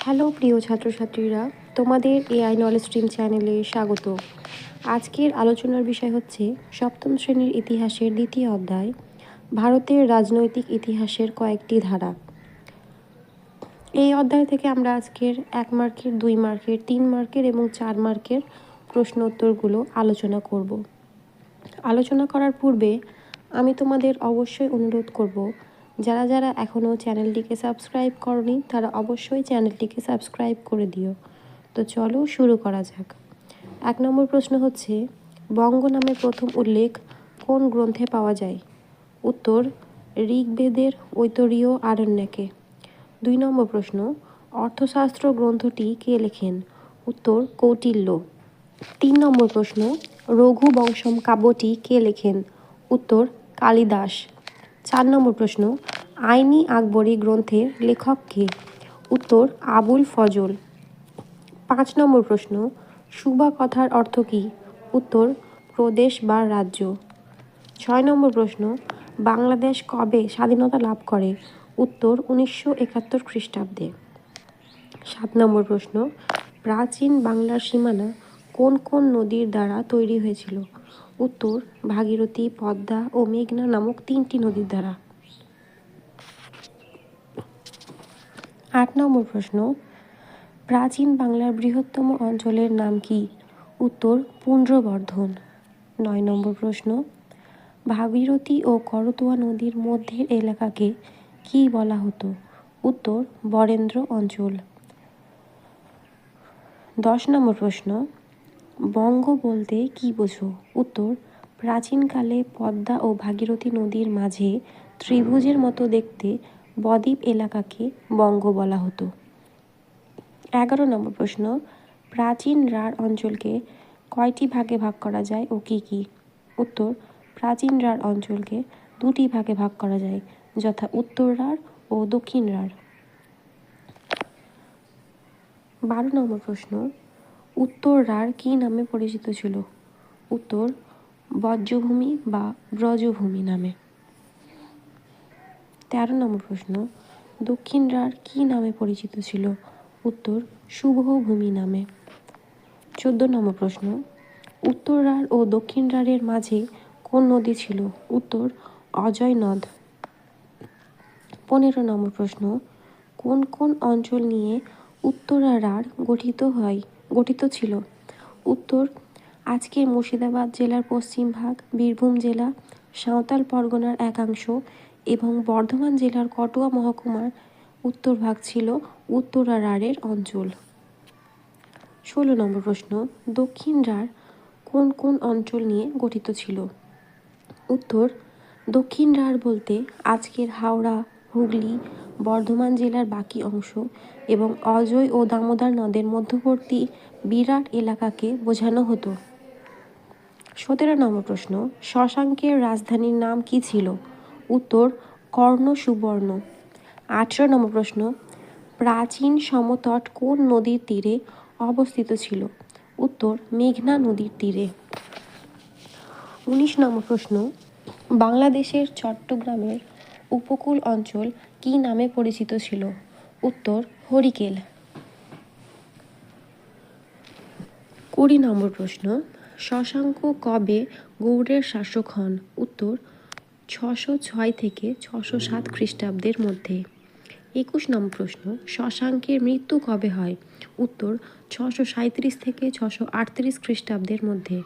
Hello প্রিয় ছাত্রছাত্রীরা, তোমাদের এআই নলেজ স্ট্রিম চ্যানেলে স্বাগত। আজকের আলোচনার বিষয় হচ্ছে সপ্তম শ্রেণীর ইতিহাসের দ্বিতীয় অধ্যায়, ভারতের রাজনৈতিক ইতিহাসের কয়েকটি ধারা। এই অধ্যায় থেকে আমরা আজকের 1 মার্কের, 2 মার্কের, 3 মার্কের এবং 4 মার্কের প্রশ্ন উত্তরগুলো আলোচনা করব। আলোচনা করার পূর্বে আমি তোমাদের অবশ্যই অনুরোধ করব, যারা যারা এখনও চ্যানেলটিকে সাবস্ক্রাইব করনি তারা অবশ্যই চ্যানেলটিকে সাবস্ক্রাইব করে দিও। তো চলো শুরু করা যাক। 1 নম্বর প্রশ্ন হচ্ছে, বঙ্গ নামের প্রথম উল্লেখ কোন গ্রন্থে পাওয়া যায়? উত্তর, ঋগ্বেদের ঐতরেয় আরণ্যকে। 2 নম্বর প্রশ্ন, অর্থশাস্ত্র গ্রন্থটি কে লেখেন? উত্তর, কৌটিল্য। 3 নম্বর প্রশ্ন, রঘুবংশম কাব্যটি কে লেখেন? উত্তর, কালিদাস। 4 নম্বর প্রশ্ন, আইনি আকবরী গ্রন্থের লেখক কে? উত্তর, আবুল ফজল। 5 নম্বর প্রশ্ন, সুবা কথার অর্থ কী? উত্তর, প্রদেশ বা রাজ্য। 6 নম্বর প্রশ্ন, বাংলাদেশ কবে স্বাধীনতা লাভ করে? উত্তর, 1971 খ্রিস্টাব্দে। 7 নম্বর প্রশ্ন, প্রাচীন বাংলার সীমানা কোন কোন নদীর দ্বারা তৈরি হয়েছিল? উত্তর, ভাগীরথী, পদ্মা ও মেঘনা নামক 3টি নদীর দ্বারা। 8 নম্বর প্রশ্ন, প্রাচীন বাংলার বৃহত্তম অঞ্চলের নাম কি? উত্তর, পুন্ড্রবর্ধন। 9 নম্বর প্রশ্ন, ভাগীরথী ও করতোয়া নদীর মধ্যের এলাকাকে কি বলা হতো? উত্তর, বরেন্দ্র অঞ্চল। 10 নম্বর প্রশ্ন, বঙ্গ বলতে কি বোঝো? উত্তর, প্রাচীনকালে পদ্মা ও ভাগীরথী নদীর মাঝে ত্রিভুজের মতো দেখতে বদ্বীপ এলাকাকে বঙ্গ বলা হতো। 11 নম্বর প্রশ্ন, প্রাচীন রাঢ় অঞ্চলকে কয়টি ভাগে ভাগ করা যায় ও কী কী? উত্তর, প্রাচীন রাঢ় অঞ্চলকে 2টি ভাগে ভাগ করা যায়, যথা উত্তর রাঢ় ও দক্ষিণ রাঢ়। 12 নম্বর প্রশ্ন, উত্তর রাঢ় কী নামে পরিচিত ছিল? উত্তর, বজ্রভূমি বা ব্রজভূমি নামে। 13 নম্বর প্রশ্ন, দক্ষিণ রাঢ় কী নামে পরিচিত ছিল? উত্তর, শুভভূমি নামে। 14 নম্বর প্রশ্ন, উত্তর রাঢ় ও দক্ষিণ রাঢ়ের মাঝে কোন নদী ছিল? উত্তর, অজয় নদ। 15 নম্বর প্রশ্ন, কোন কোন অঞ্চল নিয়ে উত্তরা রাঢ় গঠিত ছিল? উত্তর, আজকের মুর্শিদাবাদ জেলার পশ্চিম ভাগ, বীরভূম জেলা, সাঁওতাল পরগনার একাংশ এবং বর্ধমান জেলার কটুয়া মহকুমার উত্তর ভাগ ছিল উত্তরা রাঢ়ের অঞ্চল। 16 নম্বর প্রশ্ন, দক্ষিণ রাঢ় কোন কোন অঞ্চল নিয়ে গঠিত ছিল? উত্তর, দক্ষিণ রাঢ় বলতে আজকের হাওড়া, হুগলি, বর্ধমান জেলার বাকি অংশ এবং অজয় ও দামোদর নদের মধ্যবর্তী বিরাট এলাকাকে বোঝানো হতো। 17 নম্বর প্রশ্ন, শশাঙ্কের রাজধানীর নাম কি ছিল? উত্তর, কর্ণ সুবর্ণ। 18 নম্বর প্রশ্ন, প্রাচীন সমতট কোন নদীর তীরে অবস্থিত ছিল? উত্তর, মেঘনা নদীর তীরে। 19 নম্বর প্রশ্ন, বাংলাদেশের চট্টগ্রামের উপকূল অঞ্চল কি নামে পরিচিত ছিল? উত্তর, হরিকেল। 20 নম্বর প্রশ্ন, শশাঙ্ক কবে গৌড়ের শাসক হন? উত্তর, 606 থেকে 607 খ্রিস্টাব্দের মধ্যে। 21 নম্বর প্রশ্ন, শশাঙ্কের মৃত্যু কবে হয়? উত্তর, 637 থেকে 638 খ্রিস্টাব্দের মধ্যে।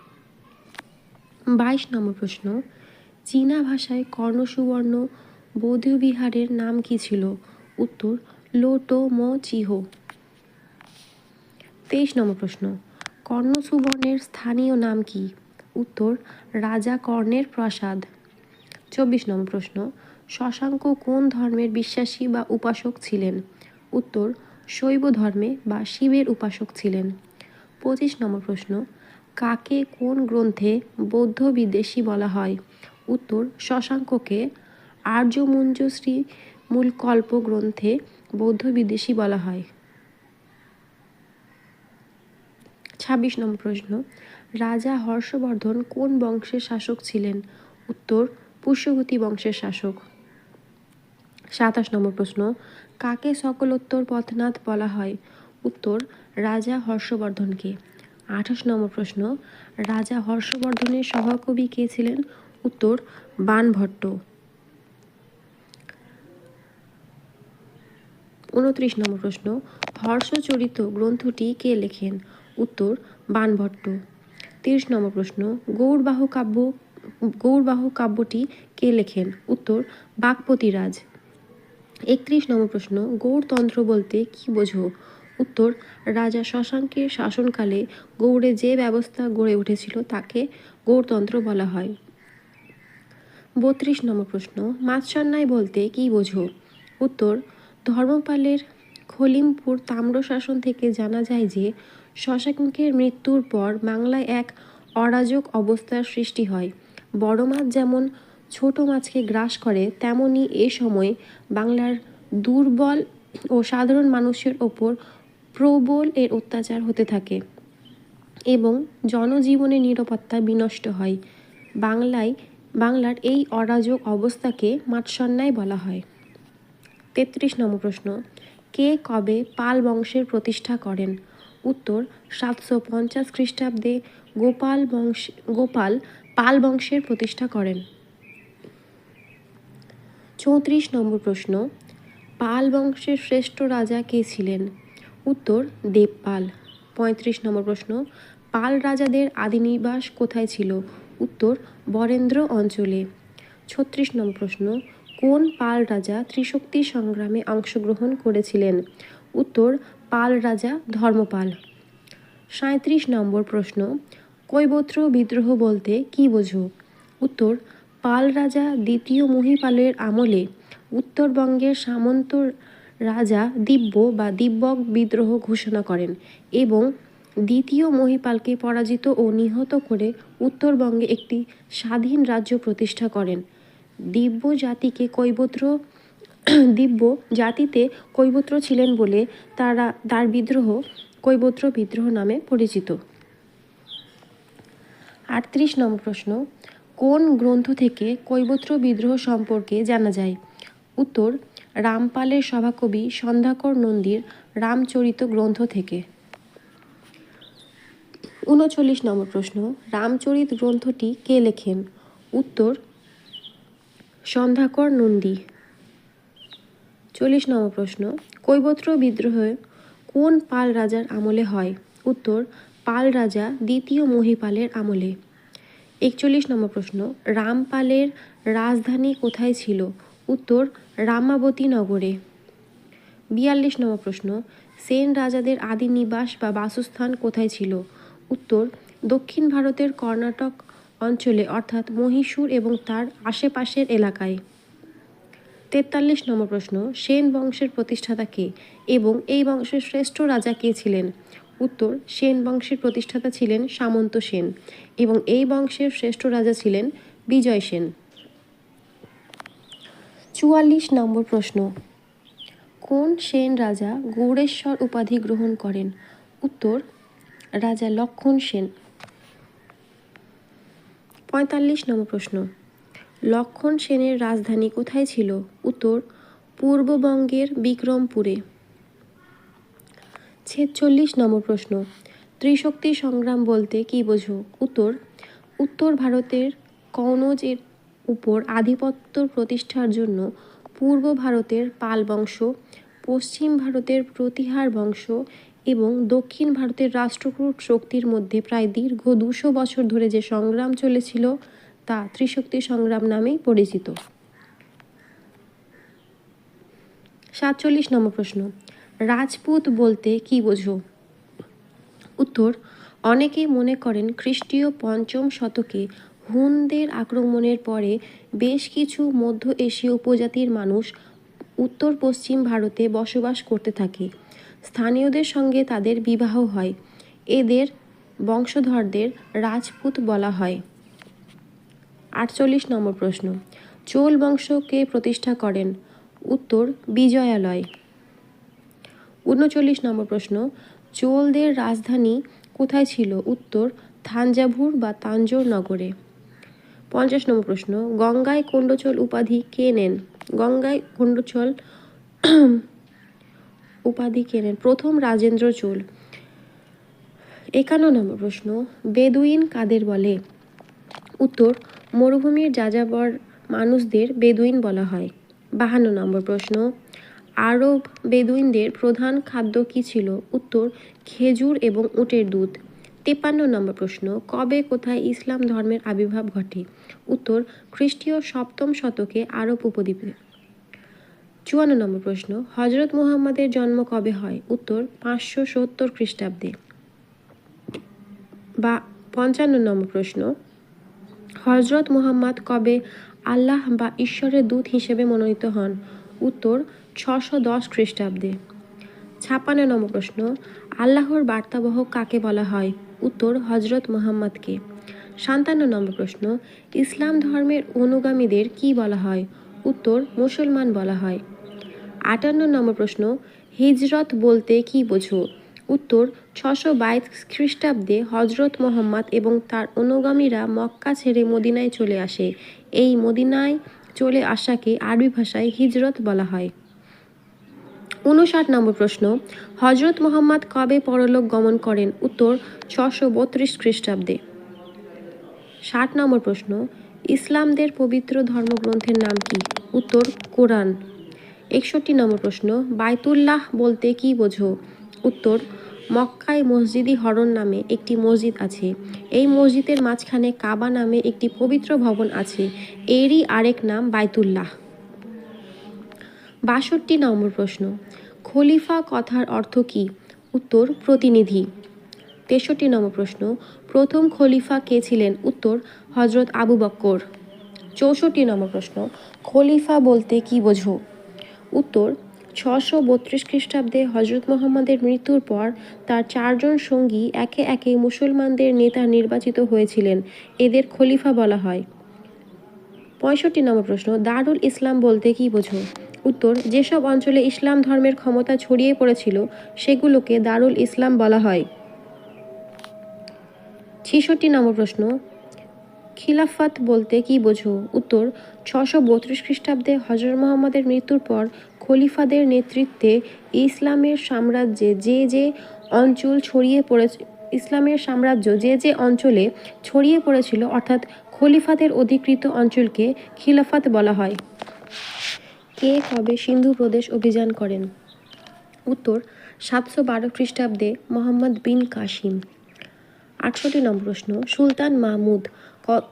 22 নম্বর প্রশ্ন, চীনা ভাষায় কর্ণসুবর্ণ বৌদ্ধবিহারের নাম কি ছিল? উত্তর, লো-টো-মো-চিহ। 23 নম্বর প্রশ্ন, কর্ণসুবর্ণের স্থানীয় নাম কি? উত্তর, রাজা কর্ণের প্রাসাদ। 24 নম্বর প্রশ্ন, শশাঙ্ক কোন ধর্মের বিশ্বাসী বা উপাসক ছিলেন? উত্তর, শৈব ধর্মে বা শিবের উপাসক ছিলেন। 25 নম্বর প্রশ্ন, কাকে কোন গ্রন্থে বৌদ্ধ বিদ্বেষী বলা হয়? উত্তর, শশাঙ্ককে আর্যমঞ্জুশ্রী মূলকল্প গ্রন্থে বৌদ্ধ বিদ্বেষী বলা হয়। 26 নম্বর প্রশ্ন, রাজা হর্ষবর্ধন কোন বংশের শাসক ছিলেন? উত্তর, পুষ্যভূতি বংশের শাসক। 27 নম্বর প্রশ্ন, কাকে সকলোত্তর পথনাথ বলা হয়? উত্তর, রাজা হর্ষবর্ধনকে। 28 নম্বর প্রশ্ন, রাজা হর্ষবর্ধনের সহকবি কে ছিলেন? উত্তর, বাণভট্ট। 29 নম্বর প্রশ্ন, হর্ষচরিত গ্রন্থটি কে লেখেন? উত্তর, বাণভট্ট। 30 নম্বর প্রশ্ন, গৌড়বাহু কাব্যটি কে লেখেন? উত্তর, বাক্পতিরাজ। 31 নম্বর প্রশ্ন, গৌড়তন্ত্র বলতে কি বোঝো? উত্তর, রাজা শশাঙ্কের শাসনকালে গৌড়ে যে ব্যবস্থা গড়ে উঠেছিল তাকে গৌড়তন্ত্র বলা হয়। 32 নম্বর প্রশ্ন, মাৎসন্যায় বলতে কি বোঝো? উত্তর, ধর্মপালের খলিমপুর তাম্র শাসন থেকে জানা যায় যে শশাঙ্কের মৃত্যুর পর বাংলায় এক অরাজক অবস্থার সৃষ্টি হয়। বড় মাছ যেমন ছোট মাছকে গ্রাস করে, তেমনি এ সময় বাংলার দুর্বল ও সাধারণ মানুষের ওপর প্রবল এর অত্যাচার হতে থাকে এবং জনজীবনের নিরাপত্তা বিনষ্ট হয়। বাংলার এই অরাজক অবস্থাকে মাৎসন্যায় বলা হয়। 33 নম্বর প্রশ্ন, কে কবে পাল বংশের প্রতিষ্ঠা করেন? উত্তর, 750 খ্রিস্টাব্দে গোপাল পাল বংশের প্রতিষ্ঠা করেন। 34 নম্বর প্রশ্ন, পাল বংশের শ্রেষ্ঠ রাজা কে ছিলেন? উত্তর, দেবপাল। 35 নম্বর প্রশ্ন, পাল রাজাদের আদিনিবাস কোথায় ছিল? উত্তর, বরেন্দ্র অঞ্চলে। 36 নম্বর প্রশ্ন, কোন পাল রাজা ত্রিশক্তি সংগ্রামে অংশগ্রহণ করেছিলেন? উত্তর, পাল রাজা ধর্মপাল। 37 নম্বর প্রশ্ন, কৈবত্র বিদ্রোহ বলতে কি বোঝো? উত্তর, পাল রাজা দ্বিতীয় মহিপালের আমলে উত্তরবঙ্গের সামন্ত রাজা দিব্যক বিদ্রোহ ঘোষণা করেন এবং দ্বিতীয় মহিপালকে পরাজিত ও নিহত করে উত্তরবঙ্গে একটি স্বাধীন রাজ্য প্রতিষ্ঠা করেন। দিব্য জাতিতে কৈবত্র ছিলেন বলে তার বিদ্রোহ কৈবত্র বিদ্রোহ নামে পরিচিত। 38 নম্বর প্রশ্ন, কোন গ্রন্থ থেকে কৈবত্র বিদ্রোহ সম্পর্কে জানা যায়? উত্তর, রামপালের সভাকবি সন্ধ্যাকর নন্দীর রামচরিত গ্রন্থ থেকে। 39 নম্বর প্রশ্ন, রামচরিত গ্রন্থটি কে লেখেন? উত্তর, সন্ধ্যাকর নন্দী। 40 নম্বর প্রশ্ন, কৈবত্র বিদ্রোহ কোন পাল রাজার আমলে হয়? উত্তর, পাল রাজা দ্বিতীয় মহিপালের আমলে। 41 নম্বর প্রশ্ন, রামপালের রাজধানী কোথায় ছিল? উত্তর, রামাবতী নগরে। 42 নম্বর প্রশ্ন, সেন রাজাদের আদি নিবাস বা বাসস্থান কোথায় ছিল? উত্তর, দক্ষিণ ভারতের কর্ণাটক অঞ্চলে অর্থাৎ মহীশূর এবং তার আশেপাশের এলাকায়। 43 নম্বর প্রশ্ন, সেন বংশের প্রতিষ্ঠাতা কে এবং এই বংশের শ্রেষ্ঠ রাজা কে ছিলেন? উত্তর, সেন বংশের প্রতিষ্ঠাতা ছিলেন সামন্ত সেন এবং এই বংশের শ্রেষ্ঠ রাজা ছিলেন বিজয় সেন। 44 নম্বর প্রশ্ন, কোন সেন রাজা গৌড়েশ্বর উপাধি গ্রহণ করেন? উত্তর, রাজা লক্ষণ সেন। 45 নম্বর প্রশ্ন, লক্ষণ সেনের রাজধানী কোথায় ছিল? উত্তর, পূর্ববঙ্গের বিক্রমপুরে। 46 নম্বর প্রশ্ন, ত্রিশক্তি সংগ্রাম বলতে কি বোঝো? উত্তর ভারতের কনৌজের উপর আধিপত্য প্রতিষ্ঠার জন্য পূর্ব ভারতের পাল বংশ, পশ্চিম ভারতের প্রতিহার বংশ এবং দক্ষিণ ভারতের রাষ্ট্রকূট শক্তির মধ্যে প্রায় দীর্ঘ 200 বছর ধরে যে সংগ্রাম চলেছিল তা ত্রিশক্তি সংগ্রাম নামেই পরিচিত। 47 নম্বর প্রশ্ন, রাজপুত বলতে কি বোঝো? উত্তর, অনেকে মনে করেন খ্রিস্টীয় 5ম শতকে হুনদের আক্রমণের পরে বেশ কিছু মধ্য এশীয় উপজাতির মানুষ উত্তর পশ্চিম ভারতে বসবাস করতে থাকে। স্থানীয়দের সঙ্গে তাদের বিবাহ হয়। এদের বংশধরদের রাজপুত বলা হয়। 48 নম্বর প্রশ্ন, চোল বংশকে প্রতিষ্ঠা করেন? উত্তর, বিজয়ালয়। 39 নম্বর প্রশ্ন, চোলদের রাজধানী কোথায় ছিল? উত্তর, থাঞ্জাভুর বা তাঞ্জোর নগরে। 50 নম্বর প্রশ্ন, গঙ্গায় কোন্ডচোল উপাধি কে নেন? গঙ্গায় গণ্ডচল উপাধি কেনেন প্রথম রাজেন্দ্র চোল। 51 নম্বর প্রশ্ন, বেদুইন কাদের বলে? উত্তর, মরুভূমির যাযাবর মানুষদের বেদুইন বলা হয়। 52 নম্বর প্রশ্ন, আরব বেদুইনদের প্রধান খাদ্য কী ছিল? উত্তর, খেজুর এবং উটের দুধ। 53 নম্বর প্রশ্ন, কবে কোথায় ইসলাম ধর্মের আবির্ভাব ঘটে? উত্তর, খ্রিস্টীয় 7ম শতকে আরব উপদ্বীপে। 54 নম্বর প্রশ্ন, হজরত মুহাম্মদের জন্ম কবে হয়? উত্তর, 570 খ্রিস্টাব্দে। 55 নম্বর প্রশ্ন, হজরত মুহাম্মদ কবে আল্লাহ বা ঈশ্বরের দূত হিসেবে মনোনীত হন? উত্তর, 610 খ্রিস্টাব্দে। 56 নম্বর প্রশ্ন, আল্লাহর বার্তাবহক কাকে বলা হয়? উত্তর, হজরত মুহাম্মদকে। 57 নম্বর প্রশ্ন, ইসলাম ধর্মের অনুগামীদের কি বলা হয়? উত্তর, মুসলমান বলা হয়। 58 নম্বর প্রশ্ন, হিজরত বলতে কি বোঝো? উত্তর, 622 খ্রিস্টাব্দে হজরত মুহাম্মদ এবং তার অনুগামীরা মক্কা ছেড়ে মদিনায় চলে আসে। এই মদিনায় চলে আসাকে আরবি ভাষায় হিজরত বলা হয়। 59 নম্বর প্রশ্ন, হজরত মুহাম্মদ কবে পরলোক গমন করেন? উত্তর, 632 খ্রিস্টাব্দে। 60 নম্বর প্রশ্ন, ইসলামদের পবিত্র ধর্মগ্রন্থের নাম কি? উত্তর, কোরআন। 61 নম্বর প্রশ্ন, বাইতুল্লাহ বলতে কি বোঝো? উত্তর, মক্কায় মসজিদি হরম নামে একটি মসজিদ আছে। এই মসজিদের মাঝখানে কাবা নামে একটি পবিত্র ভবন আছে। এরই আরেক নাম বাইতুল্লাহ। 62 নম্বর প্রশ্ন, খলিফা কথার অর্থ কি? উত্তর, প্রতিনিধি। 63 নম্বর প্রশ্ন, প্রথম খলিফা কে ছিলেন? উত্তর, হজরত আবু বকর। 64 নম্বর প্রশ্ন, খলিফা বলতে কি বোঝো? উত্তর, 632 খ্রিস্টাব্দে হজরত মুহাম্মদের মৃত্যুর পর তার 4 জন সঙ্গী একে একে মুসলমানদের নেতা নির্বাচিত হয়েছিলেন। এদের খলিফা বলা হয়। 65 নম্বর প্রশ্ন, দারুল ইসলাম বলতে কি বোঝো? উত্তর, যেসব অঞ্চলে ইসলাম ধর্মের ক্ষমতা ছড়িয়ে পড়েছিল সেগুলোকে দারুল ইসলাম বলা হয়। 66 নম্বর প্রশ্ন, খিলাফত বলতে কি বোঝো? উত্তর, 632 খ্রিস্টাব্দে হজরত মুহাম্মদের মৃত্যুর পর খলিফাদের নেতৃত্বে ইসলামের সাম্রাজ্য যে অঞ্চলে ছড়িয়ে পড়েছিল অর্থাৎ খলিফাদের অধিকৃত অঞ্চলকে খিলাফত বলা হয়। কে কবে সিন্ধু প্রদেশ অভিযান করেন? উত্তর, 712 খ্রিস্টাব্দে মোহাম্মদ বিন কাসিম। 68 নম্বর প্রশ্ন, সুলতান মাহমুদ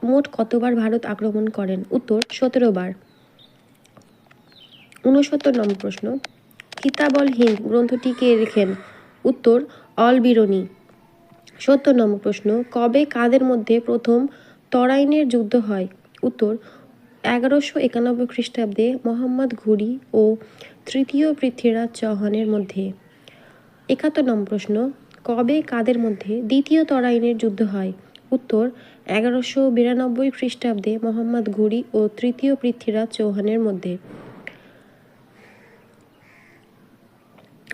মোট কতবার ভারত আক্রমণ করেন? উত্তর, 17 বার। 69 নম্বর প্রশ্ন, কিতাবল হিন্দ গ্রন্থটি কে লেখেন? উত্তর, অল বিরুনি। 70 নম্বর প্রশ্ন, কবে কাদের মধ্যে প্রথম তরাইনের যুদ্ধ হয়? উত্তর, 1191 খ্রিস্টাব্দে মোহাম্মদ ঘুরি ও তৃতীয় পৃথ্বীরাজ চৌহানের মধ্যে। 71 নম্বর প্রশ্ন, কবে কাদের মধ্যে দ্বিতীয় তরাইনের যুদ্ধ হয়? উত্তর, 1192 খ্রিস্টাব্দে মোহাম্মদ ঘুরি ও তৃতীয় পৃথ্বীরাজ চৌহানের মধ্যে।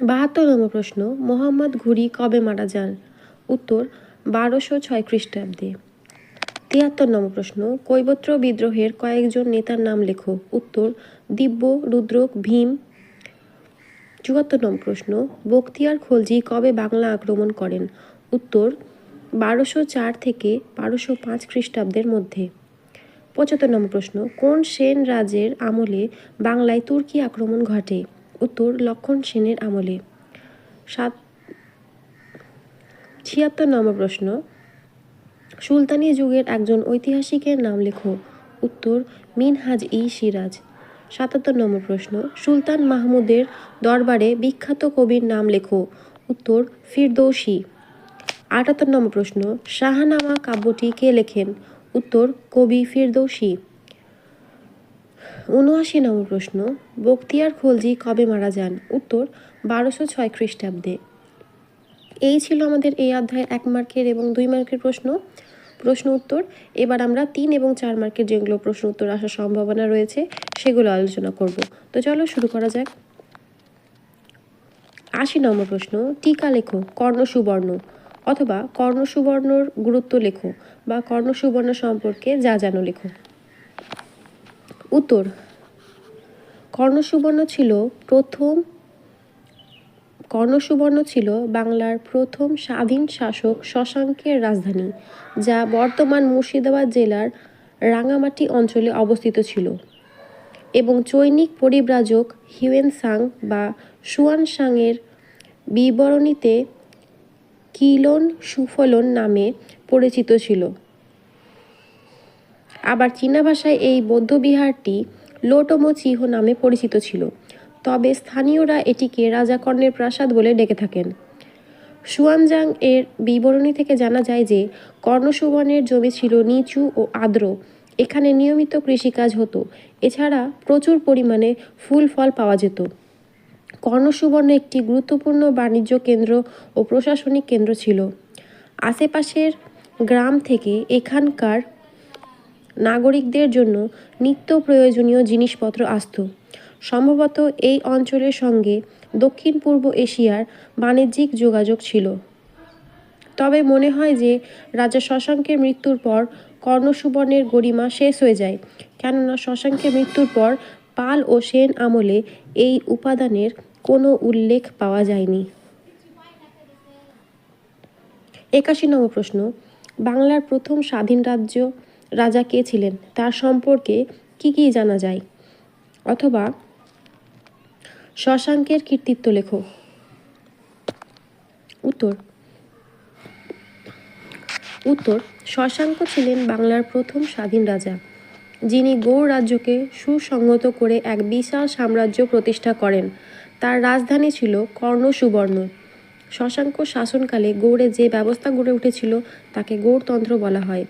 72 নম্বর প্রশ্ন, মোহাম্মদ ঘুরি কবে মারা যান? উত্তর, 1206 খ্রিস্টাব্দে। 73 নম্বর প্রশ্ন, কৈবত্র বিদ্রোহের কয়েকজন নেতার নাম লেখো। উত্তর, দিব্য, রুদ্রক, ভীম। 74 নম্বর প্রশ্ন, বখতিয়ার খলজি কবে বাংলা আক্রমণ করেন? উত্তর, 1204 থেকে 1205 খ্রিস্টাব্দের মধ্যে। 75 নম্বর প্রশ্ন, কোন সেন রাজের আমলে বাংলায় তুর্কি আক্রমণ ঘটে? উত্তর, লক্ষণ সেনের আমলে। 76 নম্বর প্রশ্ন, সুলতানি যুগের একজন ঐতিহাসিকের নাম লেখো। উত্তর, মিনহাজ-ই-সিরাজ। 77 নম্বর প্রশ্ন, সুলতান মাহমুদের দরবারে বিখ্যাত কবির নাম লেখো। উত্তর, ফিরদৌসী। 78 নম্বর প্রশ্ন, শাহনামা কাব্যটি কে লেখেন? উত্তর, কবি ফিরদৌসী। 79 নম্বর প্রশ্ন, বখতিয়ার খলজি কবে মারা যান? উত্তর, 1206 খ্রিস্টাব্দে। এই ছিল আমাদের এই অধ্যায়ের 1 মার্কের এবং 2 মার্কের প্রশ্ন উত্তর। এবার আমরা 3 এবং 4 মার্কের যেগুলো প্রশ্ন উত্তর আসার সম্ভাবনা রয়েছে সেগুলো আলোচনা করব। তো চলো শুরু করা যাক। 80 নম্বর প্রশ্ন, টিকা লেখো কর্ণ সুবর্ণ, অথবা কর্ণ সুবর্ণর গুরুত্ব লেখো বা কর্ণ সুবর্ণ সম্পর্কে যা জানো লেখো। উত্তর, কর্ণসুবর্ণ ছিল বাংলার প্রথম স্বাধীন শাসক শশাঙ্কের রাজধানী, যা বর্তমান মুর্শিদাবাদ জেলার রাঙামাটি অঞ্চলে অবস্থিত ছিল, এবং চৈনিক পরিব্রাজক হিউয়েন বা সুয়ানসাংয়ের বিবরণীতে কিলন সুফলন নামে পরিচিত ছিল। আবার চীনা ভাষায় এই বৌদ্ধবিহারটি লোটোমো চিহ নামে পরিচিত ছিল, তবে স্থানীয়রা এটিকে রাজা কর্ণের প্রাসাদ বলে ডেকে থাকেন। সুয়ানজাং এর বিবরণী থেকে জানা যায় যে কর্ণসুবর্ণের জমি ছিল নিচু ও আর্দ্র, এখানে নিয়মিত কৃষিকাজ হতো, এছাড়া প্রচুর পরিমাণে ফুল ফল পাওয়া যেত। কর্ণসুবর্ণ একটি গুরুত্বপূর্ণ বাণিজ্য কেন্দ্র ও প্রশাসনিক কেন্দ্র ছিল। আশেপাশের গ্রাম থেকে এখানকার নাগরিকদের জন্য নিত্য প্রয়োজনীয় জিনিসপত্র আসত। সম্ভবত এই অঞ্চলের সঙ্গে দক্ষিণ পূর্ব এশিয়ার বাণিজ্যিক যোগাযোগ ছিল। তবে মনে হয় যে রাজা শশাঙ্কের মৃত্যুর পর কর্ণসুবর্ণের গরিমা শেষ হয়ে যায়, কেননা শশাঙ্কের মৃত্যুর পর পাল ও সেন আমলে এই উপাদানের কোনো উল্লেখ পাওয়া যায়নি। ৮১ প্রশ্ন, বাংলার প্রথম স্বাধীন রাজা কে ছিলেন, তার সম্পর্কে কি জানা যায়? অথবা শশাঙ্কের কৃতিত্ব লেখো। উত্তর শশাঙ্ক ছিলেন বাংলার প্রথম স্বাধীন রাজা, যিনি গৌড় রাজ্যকে সুসংহত করে এক বিশাল সাম্রাজ্য প্রতিষ্ঠা করেন। তার রাজধানী ছিল কর্ণসুবর্ণ। শশাঙ্ক শাসনকালে গৌড়ে যে ব্যবস্থা গড়ে উঠেছিল তাকে গৌড়তন্ত্র বলা হয়।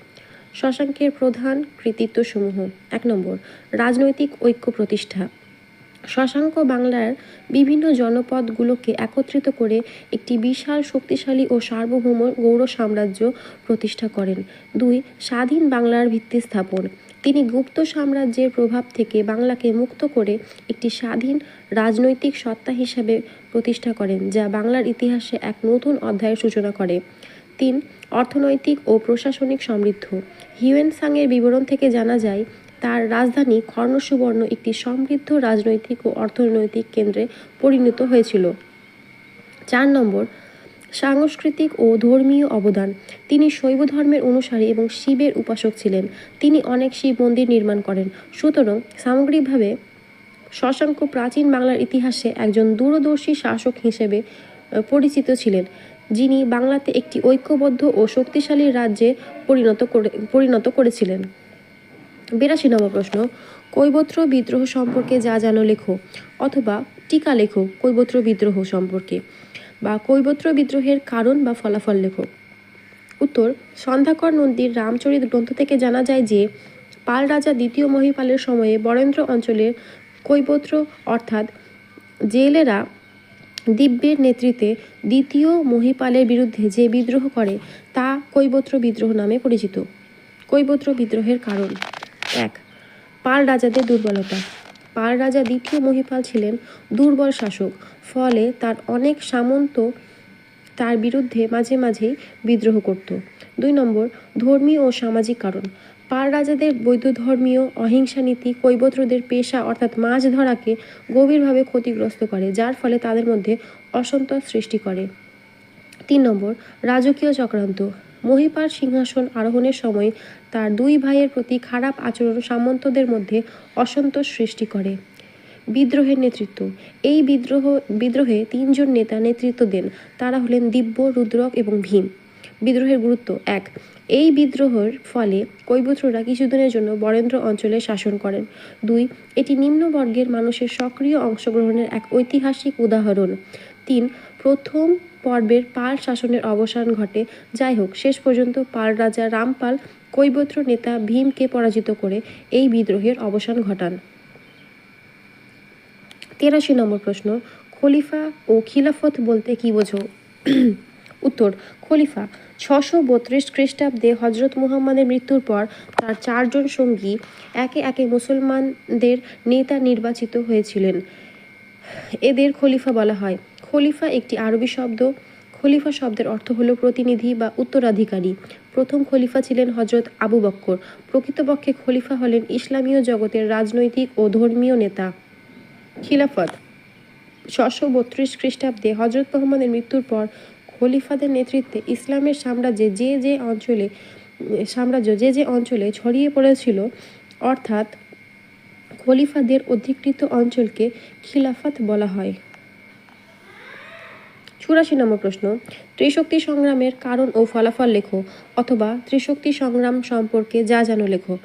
শশাঙ্কের প্রধান কৃতিত্বসমূহ: ১ নম্বর, রাজনৈতিক ঐক্য প্রতিষ্ঠা। শশাঙ্ক বাংলার বিভিন্ন জনপদগুলোকে একত্রিত করে একটি বিশাল শক্তিশালী ও সার্বভৌম গৌড় সাম্রাজ্য প্রতিষ্ঠা করেন। ২, স্বাধীন বাংলার ভিত্তি স্থাপন। তিনি গুপ্ত সাম্রাজ্যের প্রভাব থেকে বাংলাকে মুক্ত করে একটি স্বাধীন রাজনৈতিক সত্তা হিসাবে প্রতিষ্ঠা করেন, যা বাংলার ইতিহাসে এক নতুন অধ্যায়ের সূচনা করে। ৩, অর্থনৈতিক ও প্রশাসনিক সমৃদ্ধ। হিউয়েন সাংয়ের বিবরণ থেকে জানা যায় তার রাজধানী কর্ণসুবর্ণ একটি সমৃদ্ধ রাজনৈতিক ও অর্থনৈতিক কেন্দ্রে পরিণত হয়েছিল। ৪ নম্বর, সাংস্কৃতিক ও ধর্মীয় অবদান। তিনি শৈব ধর্মের অনুসারী এবং শিবের উপাসক ছিলেন। তিনি অনেক শিব মন্দির নির্মাণ করেন। সুতরাং সামগ্রিকভাবে শশাঙ্ক প্রাচীন বাংলার ইতিহাসে একজন দূরদর্শী শাসক হিসেবে পরিচিত ছিলেন, যিনি বাংলাতে একটি ঐক্যবদ্ধ ও শক্তিশালী রাজ্যে পরিণত করেছিলেন। ৮২ নম্বর প্রশ্ন, কৈবত্র বিদ্রোহ সম্পর্কে যা জানো লেখো, অথবা টিকা লেখো কৈবত্র বিদ্রোহ সম্পর্কে, বা কৈবত্র বিদ্রোহের কারণ বা ফলাফল লেখো। উত্তর, সন্ধ্যাকর নন্দীর রামচরিত গ্রন্থ থেকে জানা যায় যে পাল রাজা দ্বিতীয় মহিপালের সময়ে বরেন্দ্র অঞ্চলের কৈবত্র অর্থাৎ জেলেরা দিব্যের নেতৃত্বে দ্বিতীয় মহিপালের বিরুদ্ধে যে বিদ্রোহ করে তা কৈবত্র বিদ্রোহ নামে পরিচিত। কৈবত্র বিদ্রোহের কারণ: ১, পাল রাজাদের দুর্বলতা। পাল রাজা দ্বিতীয় মহিপাল ছিলেন দুর্বল শাসক, ফলে তার অনেক সামন্ত তার বিরুদ্ধে মাঝে মাঝেই বিদ্রোহ করত। ২ নম্বর, ধর্মীয় ও সামাজিক কারণ। পাল রাজাদের বৌদ্ধ ধর্মীয় অহিংসা নীতি কৈবত্রদের পেশা অর্থাৎ মাছ ধরাকে গভীরভাবে ক্ষতিগ্রস্ত করে, যার ফলে তাদের মধ্যে অসন্তোষ সৃষ্টি করে। ৩ নম্বর, রাজকীয় চক্রান্ত। মহিপাল সিংহাসন আরোহণের সময় তার ২ ভাইয়ের প্রতি খারাপ আচরণ সামন্তদের মধ্যে অসন্তোষ সৃষ্টি করে। বিদ্রোহের নেতৃত্ব। এই বিদ্রোহে ৩ জন নেতা নেতৃত্ব দেন, তারা হলেন দিব্য, রুদ্রক এবং ভীম। বিদ্রোহের গুরুত্ব: ১, এই বিদ্রোহের ফলে কৈবত্ররা কিছুদিনের জন্য বরেন্দ্র অঞ্চলে শাসন করেন। ২, এটি নিম্নবর্গের মানুষের সক্রিয় অংশগ্রহণের এক ঐতিহাসিক উদাহরণ। ৩, প্রথম পর্বের পাল শাসনের অবসান ঘটে। যাই হোক, শেষ পর্যন্ত পাল রাজা রামপাল কৈবত্র নেতা ভীমকে পরাজিত করে এই বিদ্রোহের অবসান ঘটান। ৮৩ নম্বর প্রশ্ন, খলিফা ও খিলাফত বলতে কি বোঝো? উত্তর, খলিফা ৬৩২ খ্রিস্টাব্দে হজরত মুহাম্মদের মৃত্যুর পর তার ৪ জন সঙ্গী একে একে মুসলমানদের নেতা নির্বাচিত হয়েছিলেন। এদের খলিফা বলা হয়। খলিফা একটি আরবি শব্দ। খলিফা শব্দের অর্থ হলো প্রতিনিধি বা উত্তরাধিকারী। প্রথম খলিফা ছিলেন হজরত আবু বকর। প্রকৃতপক্ষে খলিফা হলেন ইসলামীয় জগতের রাজনৈতিক ও ধর্মীয় নেতা। খিলাফত 632 খ্রিস্টাব্দে হজরত মুহাম্মদের মৃত্যুর পর খলিফাদের নেতৃত্বে ইসলামের সাম্রাজ্য যে যে অঞ্চলে ছড়িয়ে পড়েছিল, অর্থাৎ খলিফাদের অধিকৃত অঞ্চলকে খিলাফত বলা হয়। 84 নম্বর প্রশ্ন, ত্রিশক্তি সংগ্রামের কারণ ও ফলাফল লেখো, অথবা ত্রিশক্তি সংগ্রাম সম্পর্কে যা জানো লেখো।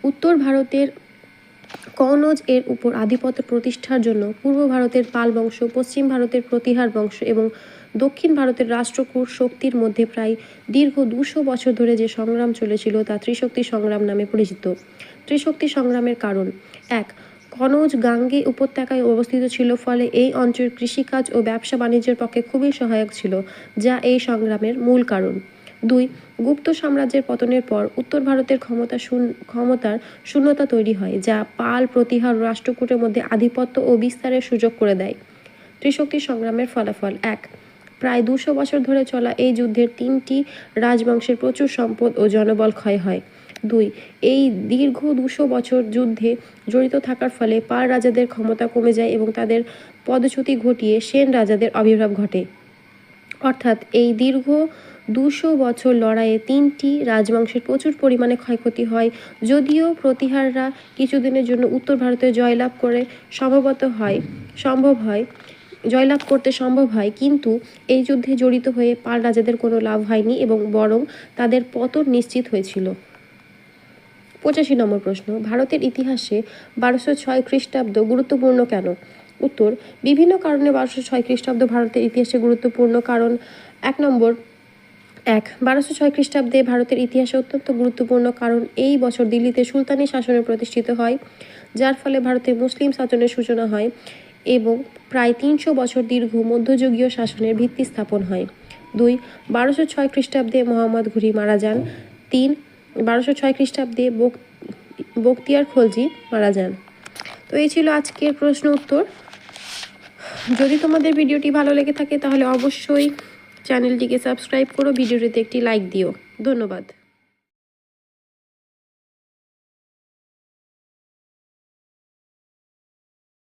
উত্তর ভারতের কনৌজ এর উপর আধিপত্য প্রতিষ্ঠার জন্য পূর্ব ভারতের পাল বংশ, পশ্চিম ভারতের প্রতিহার বংশ এবং দক্ষিণ ভারতের রাষ্ট্রকূট শক্তির মধ্যে প্রায় দীর্ঘ 200 বছর ধরে যে সংগ্রাম চলেছিল তা ত্রিশক্তি সংগ্রাম নামে পরিচিত। ত্রিশক্তি সংগ্রামের কারণ: 1. কনৌজ গাঙ্গে উপত্যকায় অবস্থিত ছিল, ফলে এই অঞ্চল কৃষিকাজ ও ব্যবসা বাণিজ্যের পক্ষে খুবই সহায়ক ছিল, যা এই সংগ্রামের মূল কারণ। 2. গুপ্ত সাম্রাজ্যের পতনের পর উত্তর ভারতের ক্ষমতার শূন্যতা তৈরি হয়, যা পাল, প্রতিহার ও রাষ্ট্রকূটের মধ্যে আধিপত্য ও বিস্তারের সুযোগ করে দেয়। ত্রিশক্তি সংগ্রামের ফলাফল: 1. প্রায় 200 বছর ধরে চলা এই যুদ্ধের 3টি রাজবংশের প্রচুর সম্পদ ও জনবল ক্ষয় হয়। 2. এই দীর্ঘ 200 বছর যুদ্ধে জড়িত থাকার ফলে পাল রাজাদের ক্ষমতা কমে যায় এবং তাদের পদচ্যুতি ঘটিয়ে সেন রাজাদের আবির্ভাব ঘটে। অর্থাৎ এই দীর্ঘ 200 বছর লড়াইয়ে 3টি রাজবংশের প্রচুর পরিমাণে ক্ষয়ক্ষতি হয়। যদিও প্রতিহাররা কিছুদিনের জন্য উত্তর ভারতে জয়লাভ করতে সম্ভব হয়, কিন্তু এই যুদ্ধে জড়িত হয়ে পাল রাজাদের কোনো লাভ হয়নি এবং বরং তাদের পতন নিশ্চিত হয়েছিল। 85 নম্বর প্রশ্ন, ভারতের ইতিহাসে 1206 খ্রিস্টাব্দ গুরুত্বপূর্ণ কেন? উত্তর: বিভিন্ন কারণে 1206 খ্রিস্টাব্দ ভারতের ইতিহাসে গুরুত্বপূর্ণ। কারণ 1. 1206 খ্রিস্টাব্দে ভারতের ইতিহাসে অত্যন্ত গুরুত্বপূর্ণ কারণ এই বছর দিল্লিতে সুলতানি শাসনের প্রতিষ্ঠিত হয়, যার ফলে ভারতে মুসলিম শাসনের সূচনা হয় এবং প্রায় 300 বছর দীর্ঘ মধ্যযুগীয় শাসনের ভিত্তি স্থাপন হয়। 2. 1206 খ্রিস্টাব্দে মোহাম্মদ ঘুরি মারা যান। 3. 1206 খ্রিস্টাব্দে বখতিয়ার খলজি মারা যান। তো এই ছিল আজকের প্রশ্ন উত্তর। যদি তোমাদের ভিডিওটি ভালো লেগে থাকে তাহলে অবশ্যই চ্যানেলটিকে সাবস্ক্রাইব করো, ভিডিওটিতে একটি লাইক দিও। ধন্যবাদ।